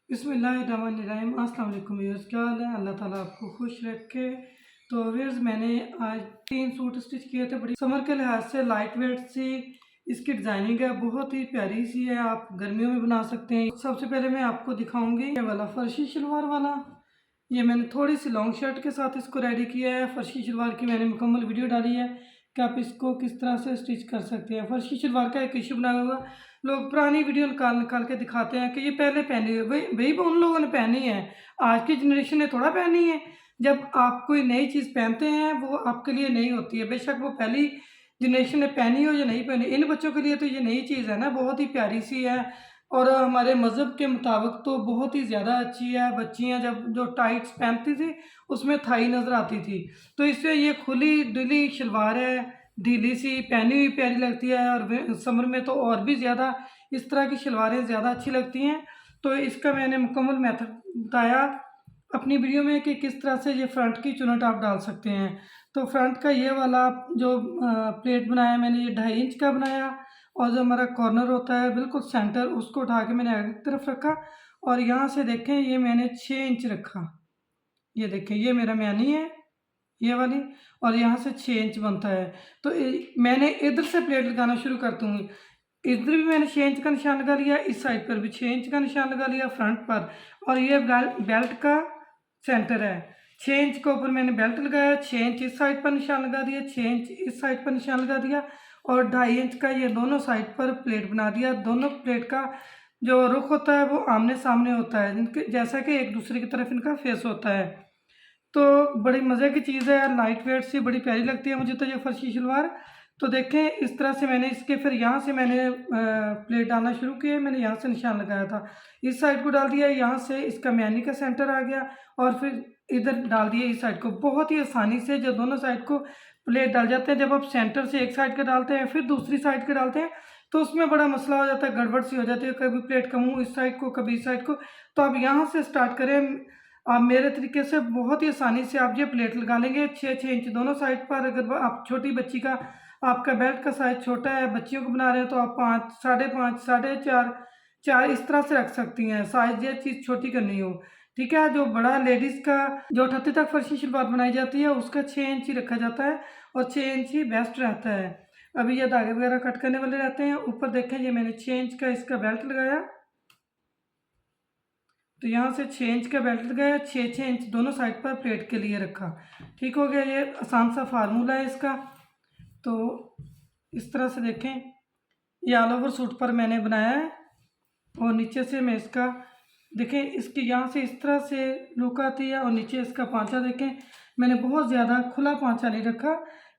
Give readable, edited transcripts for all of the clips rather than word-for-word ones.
बिस्मिल्लाहिर्रहमानिर्रहीम। अस्सलाम वालेकुम व्यूअर्स, क्या हाल है? अल्लाह ताला आपको खुश रखे। तो व्यूअर्स, मैंने आज 3 सूट स्टिच किए थे। बड़ी समर के लिहाज से लाइट वेट सी इसकी डिज़ाइनिंग है, बहुत ही प्यारी सी है। आप गर्मियों में बना सकते हैं। सबसे पहले मैं आपको दिखाऊंगी ये वाला फर्शी शलवार वाला। ये मैंने थोड़ी सी लॉन्ग शर्ट के साथ इसको रेडी किया है। फर्शी शलवार की मैंने मुकम्मल वीडियो डाली है कि आप इसको किस तरह से स्टिच कर सकते हैं। फर्शी शलवार का एक इशू बनाया हुआ, लोग पुरानी वीडियो निकाल निकाल के दिखाते हैं कि ये पहले पहनी है। वही वही उन लोगों ने पहनी है, आज की जनरेशन ने थोड़ा पहनी है। जब आप कोई नई चीज़ पहनते हैं वो आपके लिए नई होती है, बेशक वो पहली जनरेशन ने पहनी हो या नहीं पहनी। इन बच्चों के लिए तो ये नई चीज़ है ना, बहुत ही प्यारी सी है। और हमारे मज़हब के मुताबिक तो बहुत ही ज़्यादा अच्छी है। बच्चियाँ जब जो टाइट्स पहनती थी उसमें थाई नज़र आती थी, तो इससे ये खुली डुली शलवार है, ढीली सी पहनी हुई प्यारी लगती है। और समर में तो और भी ज़्यादा इस तरह की शलवारें ज़्यादा अच्छी लगती हैं। तो इसका मैंने मुकम्मल मेथड बताया अपनी वीडियो में कि किस तरह से ये फ्रंट की चुनट आप डाल सकते हैं। तो फ्रंट का ये वाला जो प्लेट बनाया मैंने, ये 2.5 इंच का बनाया। और जो हमारा कॉर्नर होता है बिल्कुल सेंटर, उसको उठा के मैंने आगे की तरफ रखा। और यहाँ से देखें, ये मैंने 6 इंच रखा। ये देखें, ये मेरा म्यानी है, ये वाली। और यहाँ से 6 इंच बनता है। तो मैंने इधर से प्लेट लगाना शुरू कर दूँगी। इधर भी मैंने 6 इंच का निशान लगा लिया, इस साइड पर भी 6 इंच का निशान लगा लिया फ्रंट पर। और ये बेल्ट का सेंटर है। 6 इंच के ऊपर मैंने बेल्ट लगाया, 6 इंच इस साइड पर निशान लगा दिया, 6 इंच इस साइड पर निशान लगा दिया। और 2.5 इंच का ये दोनों साइड पर प्लेट बना दिया। दोनों प्लेट का जो रुख होता है वो आमने सामने होता है, इनके जैसा कि एक दूसरे की तरफ इनका फेस होता है। तो बड़ी मज़े की चीज़ है यार, लाइट वेट सी बड़ी प्यारी लगती है मुझे तो ये फर्शी शलवार। तो देखें, इस तरह से मैंने इसके फिर यहाँ से मैंने प्लेट डालना शुरू किया। मैंने यहाँ से निशान लगाया था, इस साइड को डाल दिया, यहाँ से इसका म्यानी का सेंटर आ गया। और फिर इधर डाल दिया इस साइड को। बहुत ही आसानी से जो दोनों साइड को प्लेट डाल जाते हैं। जब आप सेंटर से एक साइड का डालते हैं फिर दूसरी साइड का डालते हैं तो उसमें बड़ा मसला हो जाता है, गड़बड़ सी हो जाती है। कभी प्लेट का मुँह इस साइड को, कभी इस साइड को। तो आप यहाँ से स्टार्ट करें। आप मेरे तरीके से बहुत ही आसानी से आप ये प्लेट लगा लेंगे 6-6 इंच दोनों साइड पर। अगर आप छोटी बच्ची का, आपका बेल्ट का साइज़ छोटा है, बच्चियों को बना रहे हैं, तो आप 5, 5.5, 4.5, 4 इस तरह से रख सकती हैं, साइज़ ये चीज़ छोटी करनी हो। ठीक है। जो बड़ा लेडीज़ का जो 38 तक फर्शी शलवार बनाई जाती है उसका 6 इंच ही रखा जाता है, और 6 इंच ही बेस्ट रहता है। अभी ये धागे वगैरह कट करने वाले रहते हैं। ऊपर देखें, ये मैंने 6 इंच का इसका बेल्ट लगाया। तो यहाँ से 6 इंच का बेल्ट लगाया, 6-6 इंच दोनों साइड पर प्लेट के लिए रखा। ठीक हो गया। ये आसान सा फार्मूला है इसका। तो इस तरह से देखें, ये ऑल ओवर सूट पर मैंने बनाया है। और नीचे से मैं इसका देखें, इसकी यहाँ से इस तरह से लुक आती है। और नीचे इसका पांचा देखें, मैंने बहुत ज़्यादा खुला पांचा नहीं रखा,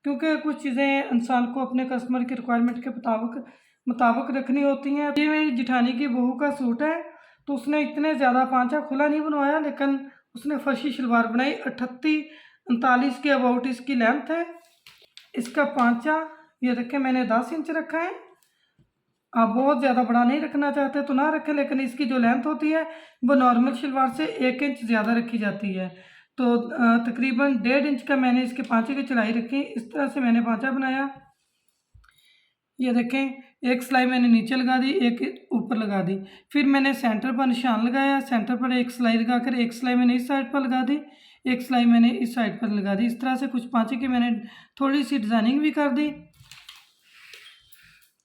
क्योंकि कुछ चीज़ें इंसान को अपने कस्टमर की रिक्वायरमेंट के मुताबिक मुताबिक रखनी होती हैं। ये मेरी जिठानी की बहू का सूट है, तो उसने इतने ज़्यादा पांचा खुला नहीं बनवाया, लेकिन उसने फर्शी शलवार बनाई। 38-39 के अबाउट इसकी लेंथ है। इसका पांचा ये देखें, मैंने 10 इंच रखा है। आप बहुत ज़्यादा बड़ा नहीं रखना चाहते तो ना रखें, लेकिन इसकी जो लेंथ होती है वो नॉर्मल शलवार से 1 इंच ज़्यादा रखी जाती है। तो तकरीबन 1.5 इंच का मैंने इसके पांचे की चौड़ाई रखी। इस तरह से मैंने पांचा बनाया। ये देखें, एक सिलाई मैंने नीचे लगा दी, एक ऊपर लगा दी। फिर मैंने सेंटर पर निशान लगाया, सेंटर पर एक सिलाई लगाकर एक सिलाई मैंने इस साइड पर लगा दी, एक सिलाई मैंने इस साइड पर लगा दी। इस तरह से कुछ पांचे की मैंने थोड़ी सी डिज़ाइनिंग भी कर दी।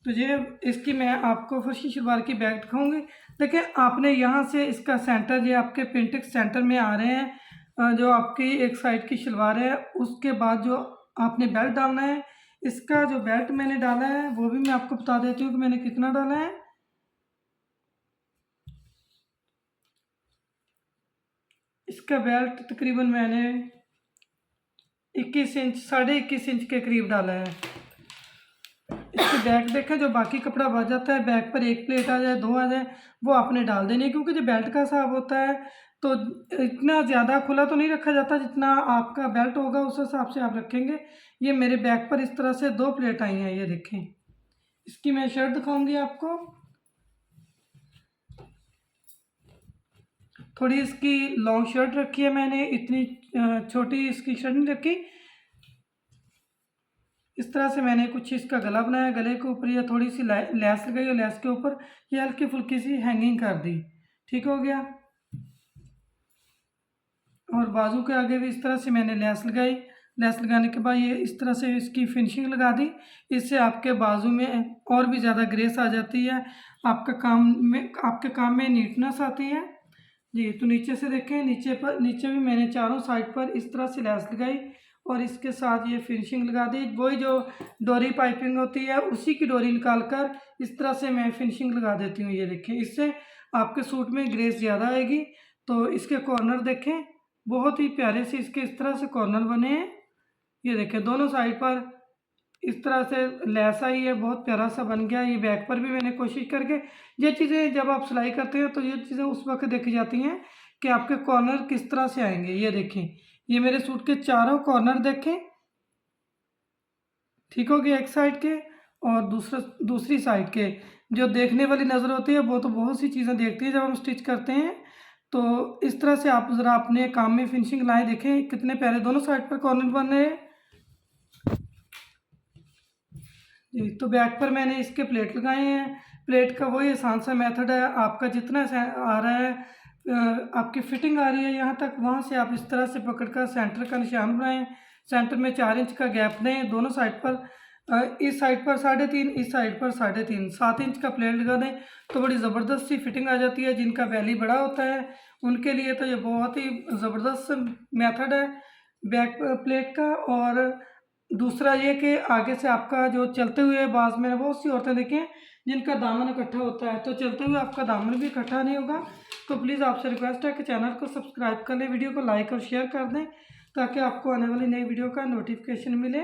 तो ये इसकी मैं आपको फर्शी शलवार की बैक दिखाऊंगी। देखिए, आपने यहाँ से इसका सेंटर, ये आपके पिंटेक्स सेंटर में आ रहे हैं। जो आपकी एक साइड की शलवार है, उसके बाद जो आपने बेल्ट डालना है, इसका जो बेल्ट मैंने डाला है वो भी मैं आपको बता देती हूँ कि मैंने कितना डाला है। इसका बेल्ट तकरीबन मैंने 21 इंच, 21.5 इंच के करीब डाला है। इसकी बैक देखें, जो बाकी कपड़ा बच जाता है, बैक पर एक प्लेट आ जाए, 2 आ जाए, वो आपने डाल देनी है। क्योंकि जो बेल्ट का हिसाब होता है तो इतना ज़्यादा खुला तो नहीं रखा जाता, जितना आपका बेल्ट होगा उस हिसाब से आप रखेंगे। ये मेरे बैक पर इस तरह से 2 प्लेट आई हैं, ये देखें। इसकी मैं शर्ट दिखाऊंगी आपको। थोड़ी इसकी लॉन्ग शर्ट रखी है मैंने, इतनी छोटी इसकी शर्ट नहीं रखी। इस तरह से मैंने कुछ इसका गला बनाया, गले के ऊपर ये थोड़ी सी लैस लगाई और लैस के ऊपर ये हल्की फुल्की सी हैंगिंग कर दी। ठीक हो गया। और बाजू के आगे भी इस तरह से मैंने लेस लगाई। लेस लगाने के बाद ये इस तरह से इसकी फिनिशिंग लगा दी। इससे आपके बाजू में और भी ज़्यादा ग्रेस आ जाती है, आपके काम में नीटनेस आती है जी। तो नीचे से देखें, नीचे भी मैंने चारों साइड पर इस तरह से लेस लगाई और इसके साथ ये फिनिशिंग लगा दी। वही जो डोरी पाइपिंग होती है उसी की डोरी निकाल कर इस तरह से मैं फिनिशिंग लगा देती हूँ। ये देखें, इससे आपके सूट में ग्रेस ज़्यादा आएगी। तो इसके कॉर्नर देखें, बहुत ही प्यारे से इसके इस तरह से कॉर्नर बने हैं। ये देखें, दोनों साइड पर इस तरह से लेस आई है, बहुत प्यारा सा बन गया। ये बैक पर भी मैंने कोशिश करके, ये चीज़ें जब आप सिलाई करते हैं तो ये चीज़ें उस वक्त देखी जाती हैं कि आपके कॉर्नर किस तरह से आएंगे। ये देखें, ये मेरे सूट के चारों कॉर्नर देखें, ठीक हो गया एक साइड के, और दूसरी साइड के। जो देखने वाली नज़र होती है वो तो बहुत सी चीज़ें देखती है जब हम स्टिच करते हैं। तो इस तरह से आप ज़रा अपने काम में फिनिशिंग लाएँ, देखें कितने प्यारे दोनों साइड पर कॉर्नर बन रहे हैं जी। तो बैक पर मैंने इसके प्लेट लगाए हैं। प्लेट का वही आसान सा मेथड है, आपका जितना आ रहा है, आपकी फिटिंग आ रही है यहाँ तक, वहाँ से आप इस तरह से पकड़कर सेंटर का निशान बनाएं। सेंटर में 4 इंच का गैप दें दोनों साइड पर। इस साइड पर 3.5, इस साइड पर 3.5, 7 इंच का प्लेट लगा दें तो बड़ी ज़बरदस्त सी फिटिंग आ जाती है। जिनका बैली बड़ा होता है उनके लिए तो ये बहुत ही ज़बरदस्त मेथड है बैक प्लेट का। और दूसरा ये कि आगे से आपका जो चलते हुए, बाज़ मैंने बहुत सी औरतें देखी हैं जिनका दामन इकट्ठा होता है, तो चलते हुए आपका दामन भी इकट्ठा नहीं होगा। तो प्लीज़ आपसे रिक्वेस्ट है कि चैनल को सब्सक्राइब कर लें, वीडियो को लाइक और शेयर कर दें ताकि आपको आने वाली नई वीडियो का नोटिफिकेशन मिले।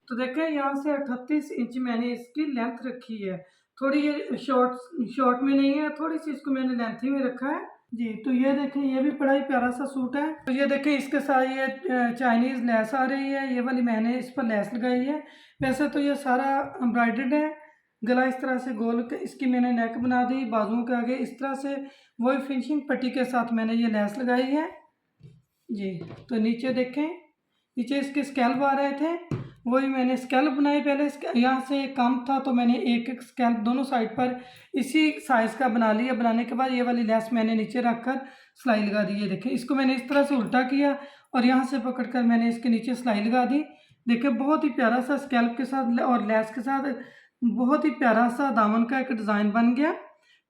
तो देखें, यहाँ से 38 इंच मैंने इसकी लेंथ रखी है। थोड़ी ये शॉर्ट में नहीं है, थोड़ी सी इसको मैंने लेंथ ही में रखा है जी। तो ये देखें, ये भी बड़ा ही प्यारा सा सूट है। तो ये देखें, इसके साथ ये चाइनीज़ लेस आ रही है, ये वाली मैंने इस पर लेस लगाई है। वैसे तो ये सारा एम्ब्रॉयडर्ड है। गला इस तरह से गोल के इसकी मैंने नेक बना दी, बाजुओं के आगे इस तरह से वही फिनिशिंग पट्टी के साथ मैंने ये लेस लगाई है जी। तो नीचे देखें, नीचे इसके स्कैल्प आ रहे थे, वही मैंने स्कैल्प बनाई। पहले यहाँ से कम था तो मैंने एक एक स्कैल्प दोनों साइड पर इसी साइज़ का बना लिया। बनाने के बाद ये वाली लेस मैंने नीचे रखकर सिलाई लगा दी। ये देखें, इसको मैंने इस तरह से उल्टा किया और यहाँ से पकड़कर मैंने इसके नीचे सिलाई लगा दी। देखें, बहुत ही प्यारा सा स्कैल्प के साथ और लेस के साथ बहुत ही प्यारा सा दामन का एक डिज़ाइन बन गया।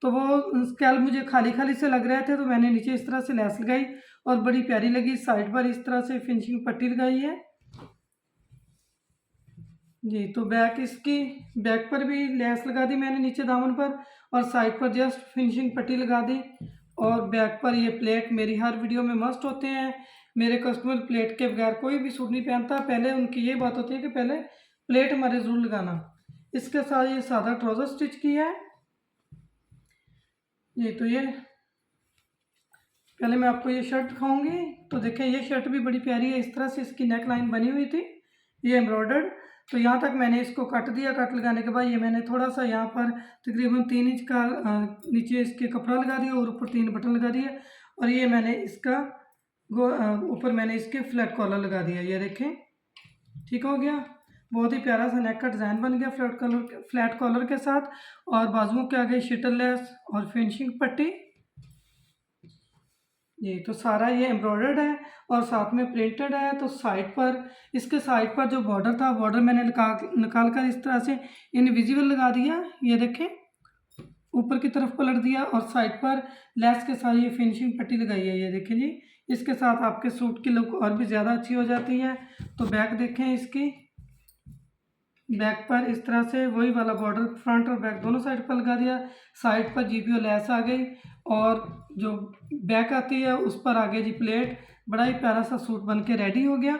तो वो स्कैल्प मुझे खाली खाली से लग रहे थे तो मैंने नीचे इस तरह से लेस लगाई और बड़ी प्यारी लगी। साइड पर इस तरह से फिनिशिंग पट्टी लगाई है जी। तो बैक पर भी लेस लगा दी मैंने नीचे दामन पर, और साइड पर जस्ट फिनिशिंग पट्टी लगा दी। और बैक पर ये प्लेट मेरी हर वीडियो में मस्ट होते हैं। मेरे कस्टमर प्लेट के बगैर कोई भी सूट नहीं पहनता। पहले उनकी ये बात होती है कि पहले प्लेट हमारे ज़रूर लगाना। इसके साथ ये सादा ट्राउज़र स्टिच किया है जी। तो ये पहले मैं आपको ये शर्ट दिखाऊंगी। तो देखें, ये शर्ट भी बड़ी प्यारी है। इस तरह से इसकी नेक लाइन बनी हुई थी, ये एम्ब्रॉयडर्ड। तो यहाँ तक मैंने इसको कट दिया। कट लगाने के बाद ये मैंने थोड़ा सा यहाँ पर तकरीबन 3 इंच का नीचे इसके कपड़ा लगा दिया और ऊपर 3 बटन लगा दिए। और ये मैंने इसका ऊपर मैंने इसके फ्लैट कॉलर लगा दिया। ये देखें, ठीक हो गया। बहुत ही प्यारा सा नेक का डिज़ाइन बन गया फ्लैट कॉलर के साथ। और बाजुओं के आगे शिटल लेस और फिनिशिंग पट्टी जी। तो सारा ये एम्ब्रॉयडर्ड है और साथ में प्रिंटेड है। तो इसके साइड पर जो बॉर्डर था, बॉर्डर मैंने निकाल कर इस तरह से इनविजिबल लगा दिया। ये देखें, ऊपर की तरफ पलट दिया और साइड पर लेस के साथ ये फिनिशिंग पट्टी लगाई है। ये देखें जी, इसके साथ आपके सूट की लुक और भी ज़्यादा अच्छी हो जाती है। तो बैक देखें, इसकी बैक पर इस तरह से वही वाला बॉर्डर फ्रंट और बैक दोनों साइड पर लगा दिया। साइड पर GPO लेस आ गई और जो बैक आती है उस पर आगे जी प्लेट। बड़ा ही प्यारा सा सूट बन के रेडी हो गया।